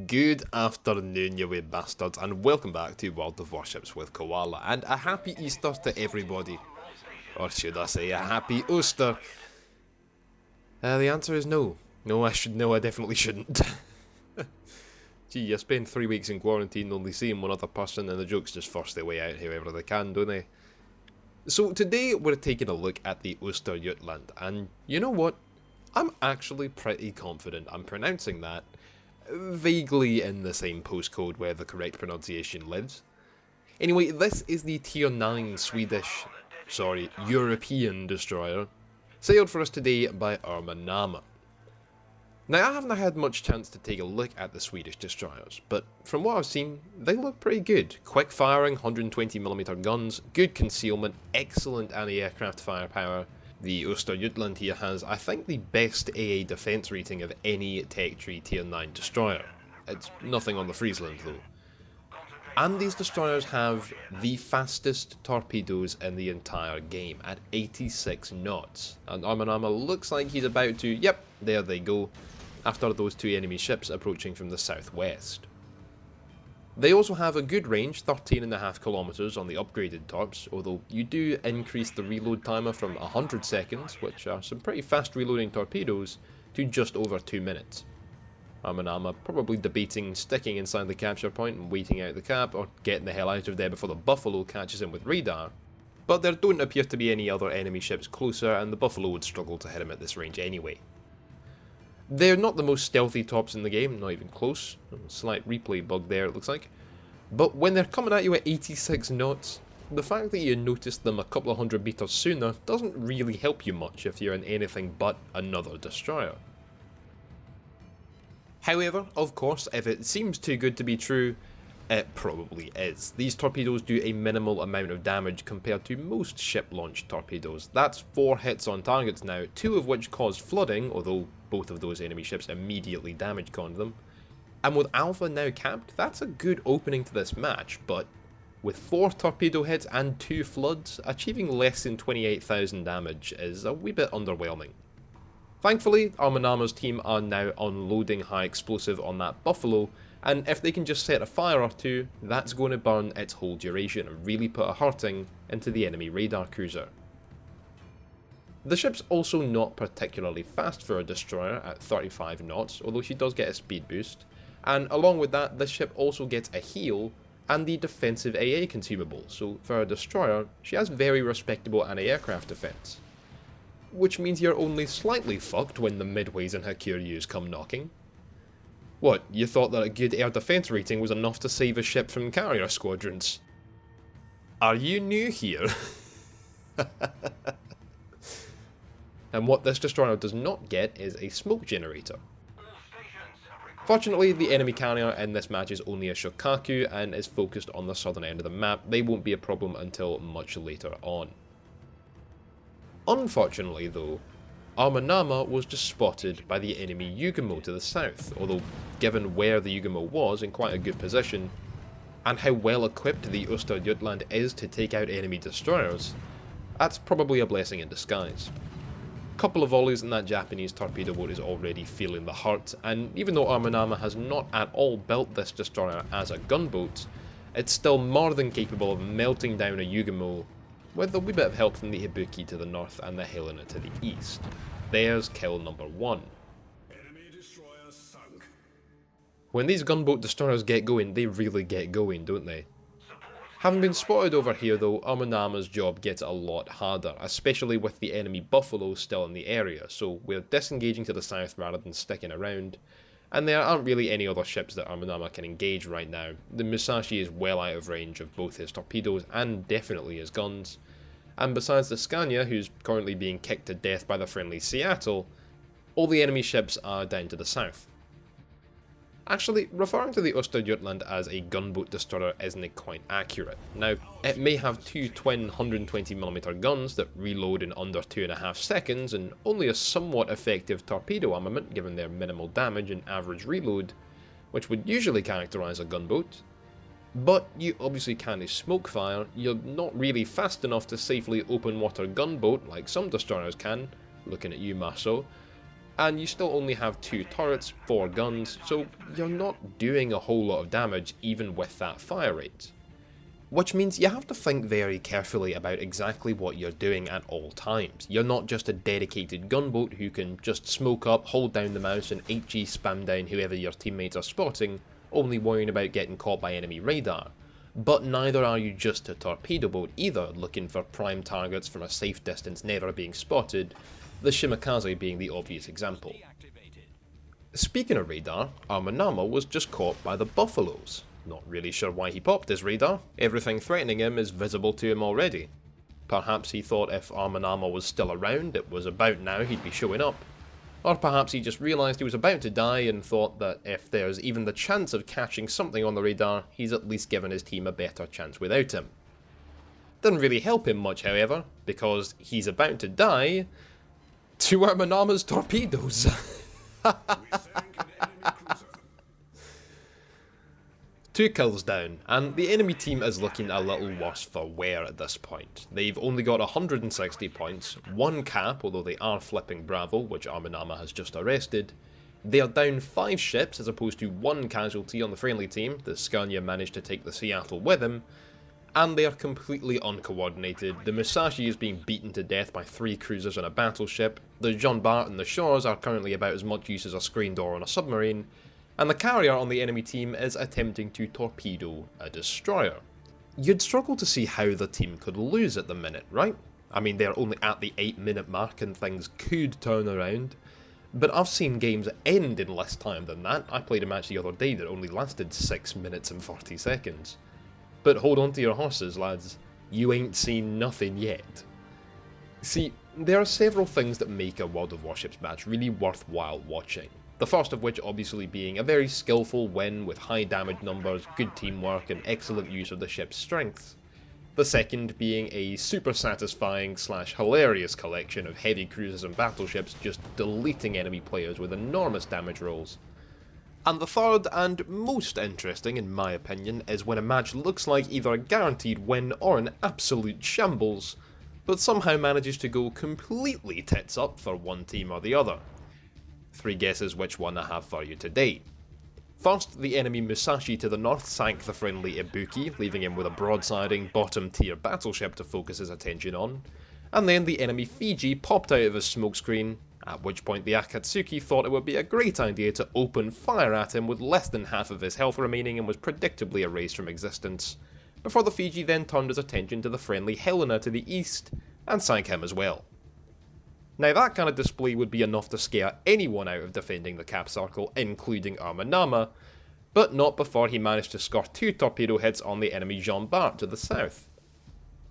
Good afternoon, you wee bastards, and welcome back to World of Warships with Koala, and a happy Easter to everybody. Or should I say a happy Ooster? The answer is no. No, I definitely shouldn't. Gee, you spend 3 weeks in quarantine only seeing one other person and the jokes just force their way out however they can, don't they? So today we're taking a look at the Östergötland, and you know what? I'm actually pretty confident I'm pronouncing that vaguely in the same postcode where the correct pronunciation lives. Anyway, this is the Tier 9 European destroyer, sailed for us today by Nama. Now, I haven't had much chance to take a look at the Swedish destroyers, but from what I've seen, they look pretty good. Quick firing, 120mm guns, good concealment, excellent anti-aircraft firepower. The Östergötland here has, I think, the best AA defense rating of any Tech Tree Tier 9 destroyer. It's nothing on the Friesland though. And these destroyers have the fastest torpedoes in the entire game at 86 knots. And Nama looks like he's about to, yep, there they go, after those two enemy ships approaching from the southwest. They also have a good range, 13.5 kilometers on the upgraded torps, although you do increase the reload timer from 100 seconds, which are some pretty fast reloading torpedoes, to just over 2 minutes. Nama probably debating sticking inside the capture point and waiting out the cap, or getting the hell out of there before the Buffalo catches him with radar, but there don't appear to be any other enemy ships closer, and the Buffalo would struggle to hit him at this range anyway. They're not the most stealthy torps in the game, not even close. Slight replay bug there, it looks like. But when they're coming at you at 86 knots, the fact that you noticed them a couple of 100 meters sooner doesn't really help you much if you're in anything but another destroyer. However, of course, if it seems too good to be true, it probably is. These torpedoes do a minimal amount of damage compared to most ship-launched torpedoes. That's 4 hits on targets now, 2 of which caused flooding, although both of those enemy ships immediately damage-conned them. And with Alpha now capped, that's a good opening to this match, but with 4 torpedo hits and 2 floods, achieving less than 28,000 damage is a wee bit underwhelming. Thankfully, Nama's team are now unloading high explosive on that Buffalo, and if they can just set a fire or two, that's going to burn its whole duration and really put a hurting into the enemy radar cruiser. The ship's also not particularly fast for a destroyer at 35 knots, although she does get a speed boost, and along with that, this ship also gets a heal and the defensive AA consumable, so for a destroyer, she has very respectable anti-aircraft defense. Which means you're only slightly fucked when the midways and Hakuryus come knocking. What, you thought that a good air defense rating was enough to save a ship from carrier squadrons? Are you new here? And what this destroyer does not get is a smoke generator. Fortunately, the enemy carrier in this match is only a Shokaku and is focused on the southern end of the map. They won't be a problem until much later on. Unfortunately though, Nama was just spotted by the enemy Yugumo to the south, although given where the Yugumo was in quite a good position, and how well equipped the Östergötland is to take out enemy destroyers, that's probably a blessing in disguise. Couple of volleys in that Japanese torpedo boat is already feeling the hurt, and even though Nama has not at all built this destroyer as a gunboat, it's still more than capable of melting down a Yugumo with a wee bit of help from the Ibuki to the north and the Helena to the east. There's kill number 1. Enemy destroyer sunk. When these gunboat destroyers get going, they really get going, don't they? Having been spotted over here though, Nama's job gets a lot harder, especially with the enemy Buffalo still in the area, so we're disengaging to the south rather than sticking around, and there aren't really any other ships that Nama can engage right now. The Musashi is well out of range of both his torpedoes and definitely his guns, and besides the Scania, who's currently being kicked to death by the friendly Seattle, all the enemy ships are down to the south. Actually, referring to the Östergötland as a gunboat destroyer isn't quite accurate. Now, it may have 2 twin 120mm guns that reload in under 2.5 seconds and only a somewhat effective torpedo armament given their minimal damage and average reload, which would usually characterise a gunboat. But you obviously can't smoke fire, you're not really fast enough to safely open water gunboat like some destroyers can, looking at you Maso, and you still only have 2 turrets, 4 guns, so you're not doing a whole lot of damage even with that fire rate. Which means you have to think very carefully about exactly what you're doing at all times. You're not just a dedicated gunboat who can just smoke up, hold down the mouse and HG spam down whoever your teammates are spotting, only worrying about getting caught by enemy radar. But neither are you just a torpedo boat either, looking for prime targets from a safe distance never being spotted, the Shimakaze being the obvious example. Speaking of radar, Armanama was just caught by the Buffaloes. Not really sure why he popped his radar, everything threatening him is visible to him already. Perhaps he thought if Armanama was still around, it was about now he'd be showing up. Or perhaps he just realised he was about to die and thought that if there's even the chance of catching something on the radar, he's at least given his team a better chance without him. Didn't really help him much, however, because he's about to die to Armanama's torpedoes. We sank an enemy cruiser. 2 kills down, and the enemy team is looking a little worse for wear at this point. They've only got 160 points, 1 cap, although they are flipping Bravo, which Armanama has just arrested. They are down 5 ships as opposed to 1 casualty on the friendly team, the Scania managed to take the Seattle with him, and they are completely uncoordinated. The Musashi is being beaten to death by 3 cruisers and a battleship, the Jean Bart and the Shaws are currently about as much use as a screen door on a submarine, and the carrier on the enemy team is attempting to torpedo a destroyer. You'd struggle to see how the team could lose at the minute, right? I mean, they're only at the 8-minute mark and things could turn around, but I've seen games end in less time than that. I played a match the other day that only lasted 6 minutes and 40 seconds. But hold on to your horses, lads. You ain't seen nothing yet. See, there are several things that make a World of Warships match really worthwhile watching. The first of which obviously being a very skillful win with high damage numbers, good teamwork and excellent use of the ship's strengths. The second being a super satisfying / hilarious collection of heavy cruisers and battleships just deleting enemy players with enormous damage rolls. And the third and most interesting in my opinion is when a match looks like either a guaranteed win or an absolute shambles, but somehow manages to go completely tits up for one team or the other. 3 guesses which one I have for you today. First, the enemy Musashi to the north sank the friendly Ibuki, leaving him with a broadsiding bottom tier battleship to focus his attention on, and then the enemy Fiji popped out of his smokescreen, at which point the Akatsuki thought it would be a great idea to open fire at him with less than half of his health remaining and was predictably erased from existence, before the Fiji then turned his attention to the friendly Helena to the east, and sank him as well. Now that kind of display would be enough to scare anyone out of defending the cap circle, including Armanama, but not before he managed to score 2 torpedo hits on the enemy Jean Bart to the south.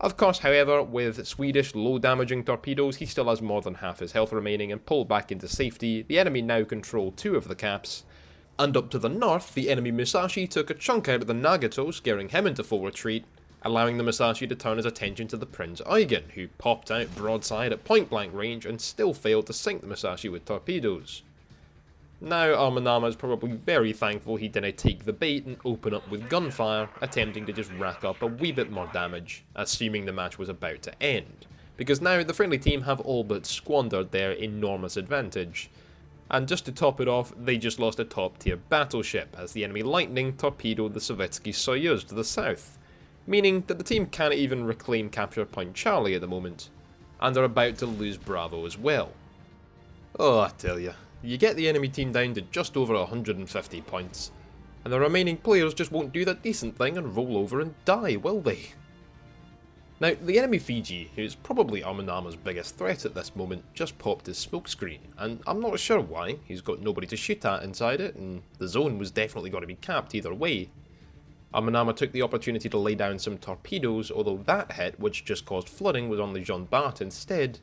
Of course, however, with Swedish low damaging torpedoes, he still has more than half his health remaining and pulled back into safety. The enemy now control 2 of the caps, and up to the north, the enemy Musashi took a chunk out of the Nagato, scaring him into full retreat, allowing the Musashi to turn his attention to the Prinz Eugen, who popped out broadside at point blank range and still failed to sink the Musashi with torpedoes. Now Armanama is probably very thankful he didn't take the bait and open up with gunfire, attempting to just rack up a wee bit more damage, assuming the match was about to end, because now the friendly team have all but squandered their enormous advantage. And just to top it off, they just lost a top tier battleship, as the enemy Lightning torpedoed the Sovietsky Soyuz to the south, meaning that the team can't even reclaim capture point Charlie at the moment, and are about to lose Bravo as well. Oh, I tell ya, you get the enemy team down to just over 150 points, and the remaining players just won't do that decent thing and roll over and die, will they? Now, the enemy Fiji, who's probably Armanama's biggest threat at this moment, just popped his smokescreen, and I'm not sure why. He's got nobody to shoot at inside it, and the zone was definitely going to be capped either way. Armanama took the opportunity to lay down some torpedoes, although that hit, which just caused flooding, was on the Jean Bart instead.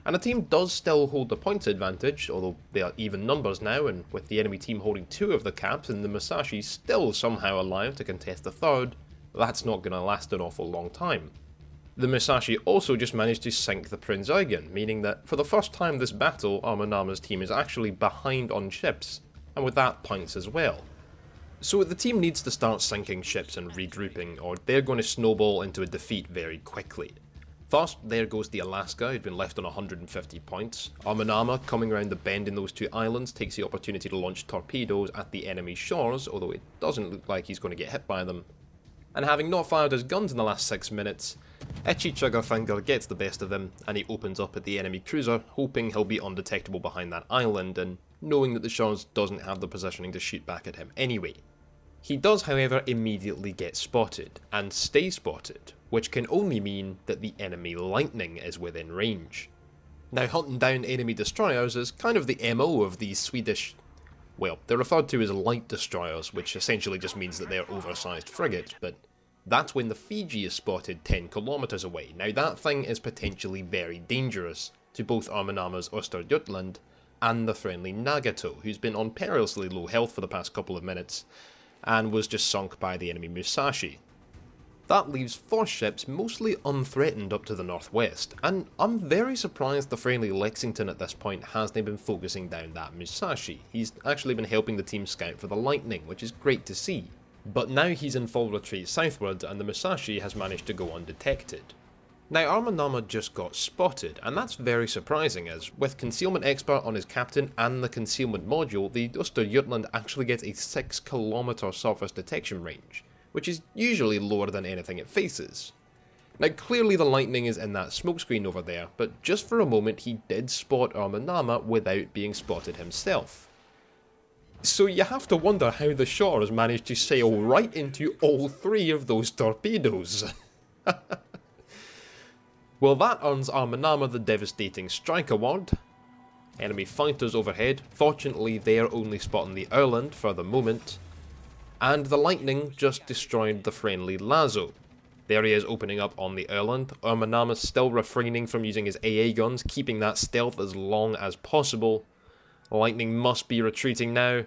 And the team does still hold the points advantage, although they are even numbers now, and with the enemy team holding 2 of the caps and the Musashi still somehow alive to contest the third, that's not going to last an awful long time. The Musashi also just managed to sink the Prinz Eugen, meaning that for the first time this battle, Armanama's team is actually behind on ships, and with that points as well. So the team needs to start sinking ships and regrouping, or they're going to snowball into a defeat very quickly. First, there goes the Alaska, who'd been left on 150 points. Armanama, coming around the bend in those two islands, takes the opportunity to launch torpedoes at the enemy shores, although it doesn't look like he's going to get hit by them. And having not fired his guns in the last 6 minutes, Itchy Triggerfinger gets the best of him, and he opens up at the enemy cruiser, hoping he'll be undetectable behind that island, and knowing that the shores doesn't have the positioning to shoot back at him anyway. He does, however, immediately get spotted, and stay spotted, which can only mean that the enemy lightning is within range. Now, hunting down enemy destroyers is kind of the MO of these Swedish, well, they're referred to as light destroyers, which essentially just means that they're oversized frigates, but that's when the Fiji is spotted 10 kilometers away. Now, that thing is potentially very dangerous to both Armanama's Östergötland and the friendly Nagato, who's been on perilously low health for the past couple of minutes, and was just sunk by the enemy Musashi. That leaves 4 ships mostly unthreatened up to the northwest, and I'm very surprised the friendly Lexington at this point hasn't been focusing down that Musashi. He's actually been helping the team scout for the Lightning, which is great to see. But now he's in full retreat southward, and the Musashi has managed to go undetected. Now, Armanama just got spotted, and that's very surprising, as with Concealment Expert on his captain and the Concealment module, the Östergötland actually gets a 6 kilometer surface detection range, which is usually lower than anything it faces. Now, clearly the Lightning is in that smokescreen over there, but just for a moment he did spot Armanama without being spotted himself. So you have to wonder how the Shores managed to sail right into all 3 of those torpedoes. Well, that earns Armanama the devastating strike award. Enemy fighters overhead, fortunately they're only spotting the Öland for the moment. And the Lightning just destroyed the friendly Lazo. There he is opening up on the Öland. Armanama's still refraining from using his AA guns, keeping that stealth as long as possible. Lightning must be retreating now.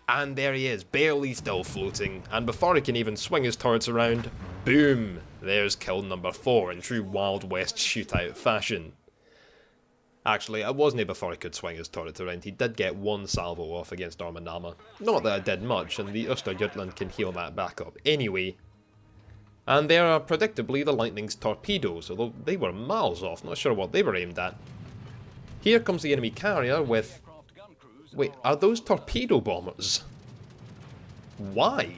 And there he is, barely still floating, and before he can even swing his turrets around, boom! There's kill number 4 in true Wild West shootout fashion. Actually, it wasn't before he could swing his turrets around. He did get 1 salvo off against Armanama. Not that it did much, and the Östergötland can heal that back up anyway. And there are predictably the Lightning's torpedoes, although they were miles off, not sure what they were aimed at. Here comes the enemy carrier with... Wait, are those torpedo bombers? Why?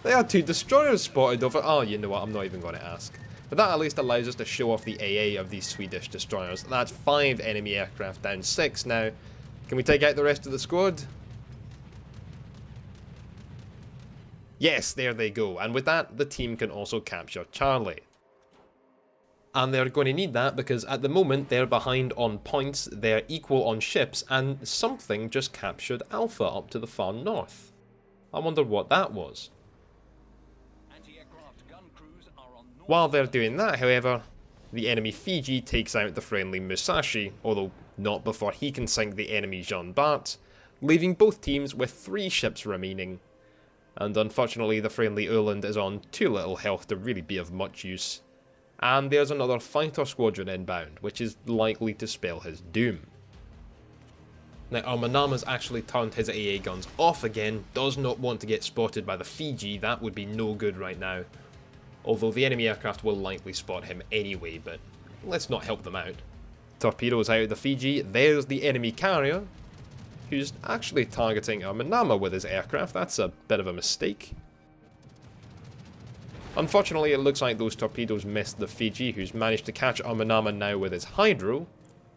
They had 2 destroyers spotted over... Oh, you know what, I'm not even going to ask. But that at least allows us to show off the AA of these Swedish destroyers. That's 5 enemy aircraft down 6 now. Can we take out the rest of the squad? Yes, there they go. And with that, the team can also capture Charlie. And they're going to need that because at the moment they're behind on points, they're equal on ships, and something just captured Alpha up to the far north. I wonder what that was. While they're doing that, however, the enemy Fiji takes out the friendly Musashi, although not before he can sink the enemy Jean Bart, leaving both teams with 3 ships remaining. And unfortunately the friendly Öland is on too little health to really be of much use. And there's another fighter squadron inbound, which is likely to spell his doom. Now, Armanama's actually turned his AA guns off again, does not want to get spotted by the Fiji, that would be no good right now. Although the enemy aircraft will likely spot him anyway, but let's not help them out. Torpedoes out of the Fiji, there's the enemy carrier, who's actually targeting Armanama with his aircraft. That's a bit of a mistake. Unfortunately, it looks like those torpedoes missed the Fiji, who's managed to catch Armanama now with his Hydro,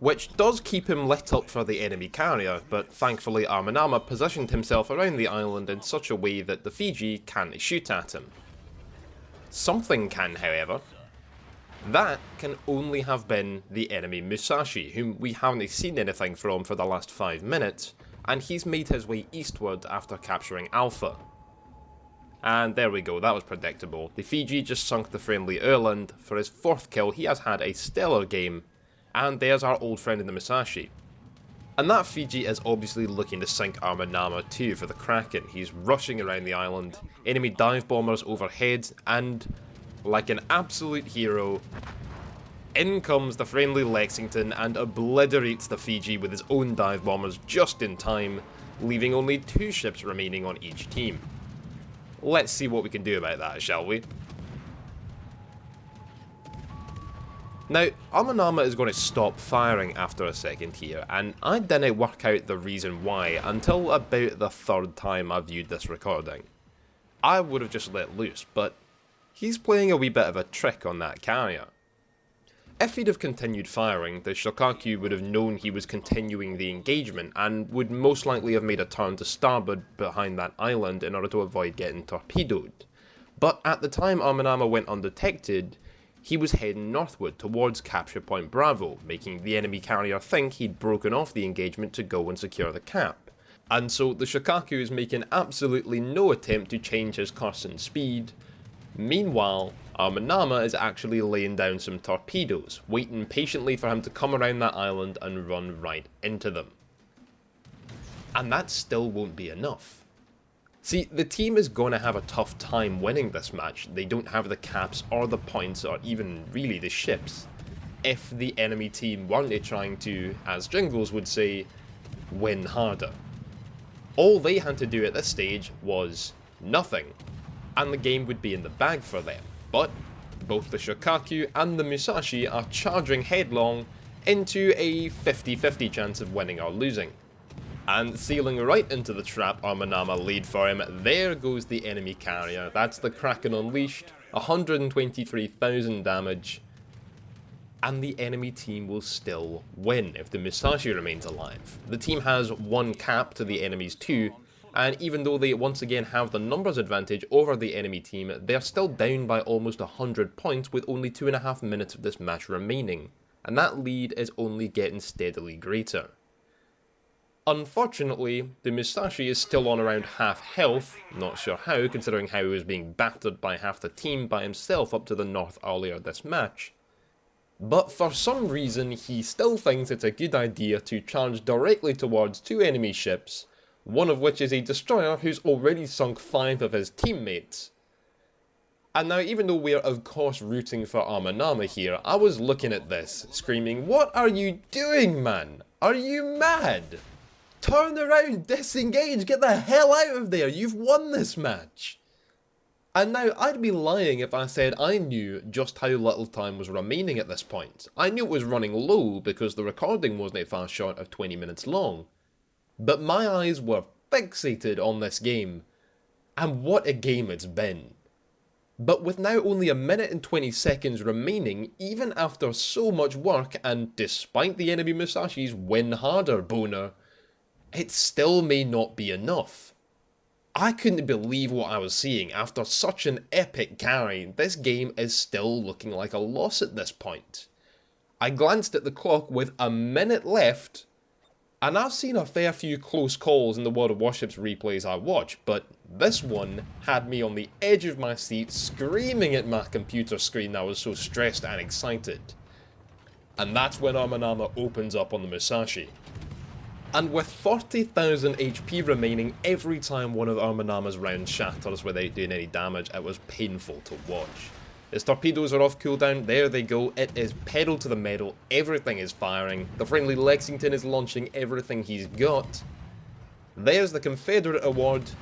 which does keep him lit up for the enemy carrier, but thankfully Armanama positioned himself around the island in such a way that the Fiji can't shoot at him. Something can, however. That can only have been the enemy Musashi, whom we haven't seen anything from for the last 5 minutes, and he's made his way eastward after capturing Alpha. And there we go, that was predictable. The Fiji just sunk the friendly Öland. For his 4th kill, he has had a stellar game. And there's our old friend in the Musashi. And that Fiji is obviously looking to sink Armanama too for the Kraken. He's rushing around the island, enemy dive bombers overhead, and like an absolute hero, in comes the friendly Lexington and obliterates the Fiji with his own dive bombers just in time, leaving only 2 ships remaining on each team. Let's see what we can do about that, shall we? Now, Armanama is going to stop firing after a second here, and I didn't work out the reason why until about the third time I viewed this recording. I would have just let loose, but he's playing a wee bit of a trick on that carrier. If he'd have continued firing, the Shokaku would have known he was continuing the engagement and would most likely have made a turn to starboard behind that island in order to avoid getting torpedoed. But at the time Armanama went undetected, he was heading northward towards Capture Point Bravo, making the enemy carrier think he'd broken off the engagement to go and secure the cap. And so the Shokaku is making absolutely no attempt to change his course and speed. Meanwhile, Armanama is actually laying down some torpedoes, waiting patiently for him to come around that island and run right into them. And that still won't be enough. See, the team is going to have a tough time winning this match. They don't have the caps or the points or even really the ships. If the enemy team weren't trying to, as Jingles would say, win harder. All they had to do at this stage was nothing, and the game would be in the bag for them. But both the Shokaku and the Musashi are charging headlong into a 50-50 chance of winning or losing. And sailing right into the trap Armanama laid for him, there goes the enemy carrier. That's the Kraken Unleashed, 123,000 damage. And the enemy team will still win if the Musashi remains alive. The team has 1 cap to the enemy's 2, and even though they once again have the numbers advantage over the enemy team, they're still down by almost 100 points with only 2.5 minutes of this match remaining, and that lead is only getting steadily greater. Unfortunately, the Musashi is still on around half health, not sure how considering how he was being battered by half the team by himself up to the north earlier this match. But for some reason he still thinks it's a good idea to charge directly towards 2 enemy ships, one of which is a destroyer who's already sunk 5 of his teammates. And now, even though we're of course rooting for Armanama here, I was looking at this, screaming, "What are you doing, man? Are you mad? Turn around, disengage, get the hell out of there, you've won this match!" And now, I'd be lying if I said I knew just how little time was remaining at this point. I knew it was running low because the recording wasn't far short of 20 minutes long. But my eyes were fixated on this game, and what a game it's been. But with now only 1 minute and 20 seconds remaining, even after so much work, and despite the enemy Musashi's win harder boner, it still may not be enough. I couldn't believe what I was seeing. After such an epic carry, this game is still looking like a loss at this point. I glanced at the clock with 1 minute left, and I've seen a fair few close calls in the World of Warships replays I watch, but this one had me on the edge of my seat screaming at my computer screen. I was so stressed and excited. And that's when Armanama opens up on the Musashi. And with 40,000 HP remaining every time one of Armanama's rounds shatters without doing any damage, it was painful to watch. His torpedoes are off cooldown, there they go, it is pedal to the metal, everything is firing, the friendly Lexington is launching everything he's got. There's the Confederate award.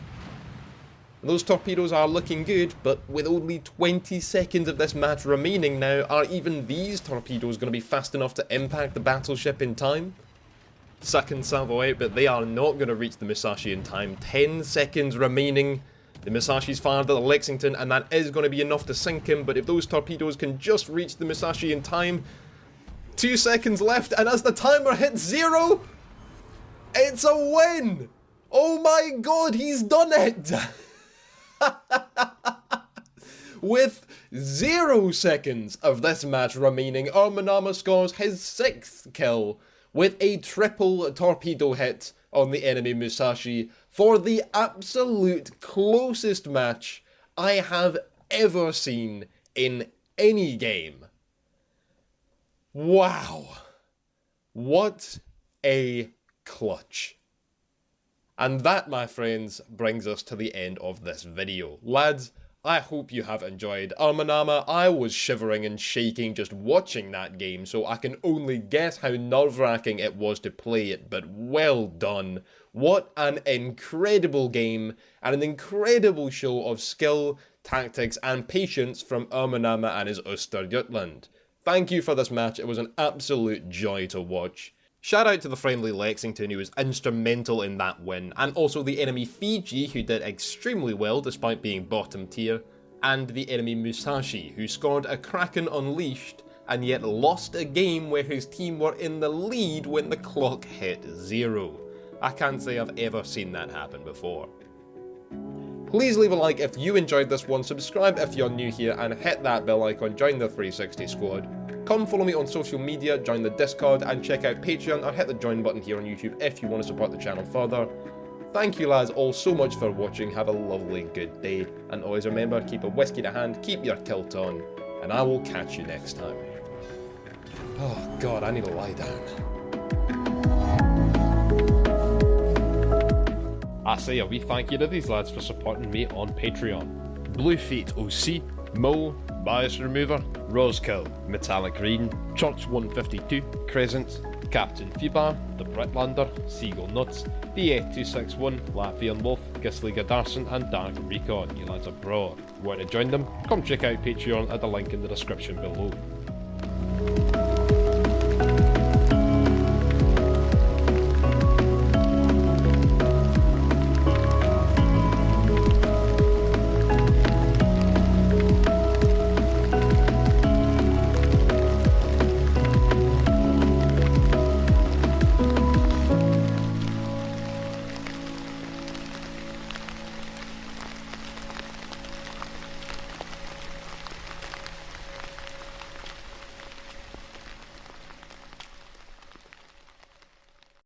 Those torpedoes are looking good, but with only 20 seconds of this match remaining now, are even these torpedoes going to be fast enough to impact the battleship in time? Second salvo out, but they are not going to reach the Musashi in time. 10 seconds remaining. The Musashi's fired at the Lexington, and that is going to be enough to sink him, but if those torpedoes can just reach the Musashi in time... 2 seconds left, and as the timer hits 0, it's a win! Oh my god, he's done it! With 0 seconds of this match remaining, Armanama scores his 6th kill with a triple torpedo hit on the enemy Musashi for the absolute closest match I have ever seen in any game. Wow. What a clutch. And that, my friends, brings us to the end of this video. Lads, I hope you have enjoyed Armanama. I was shivering and shaking just watching that game, so I can only guess how nerve-wracking it was to play it, but well done. What an incredible game, and an incredible show of skill, tactics, and patience from Armanama and his Östergötland. Thank you for this match, it was an absolute joy to watch. Shout out to the friendly Lexington who was instrumental in that win, and also the enemy Fiji who did extremely well despite being bottom tier, and the enemy Musashi who scored a Kraken Unleashed and yet lost a game where his team were in the lead when the clock hit 0. I can't say I've ever seen that happen before. Please leave a like if you enjoyed this one, subscribe if you're new here, and hit that bell icon, join the 360 squad. Come follow me on social media, join the Discord, and check out Patreon or hit the join button here on YouTube if you want to support the channel further. Thank you lads all so much for watching, have a lovely good day, and always remember, keep a whiskey to hand, keep your kilt on, and I will catch you next time. Oh god, I need to lie down. I say a wee thank you to these lads for supporting me on Patreon. Bluefeet OC, Mo, Bias Remover, Rosekill, Metallic Green, Church 152, Crescent, Captain Fibar, The Britlander, Seagull Nuts, DA261, Latvian Wolf, Gisliga Darson, and Dark Recon. You lads are bro. Want to join them? Come check out Patreon at the link in the description below.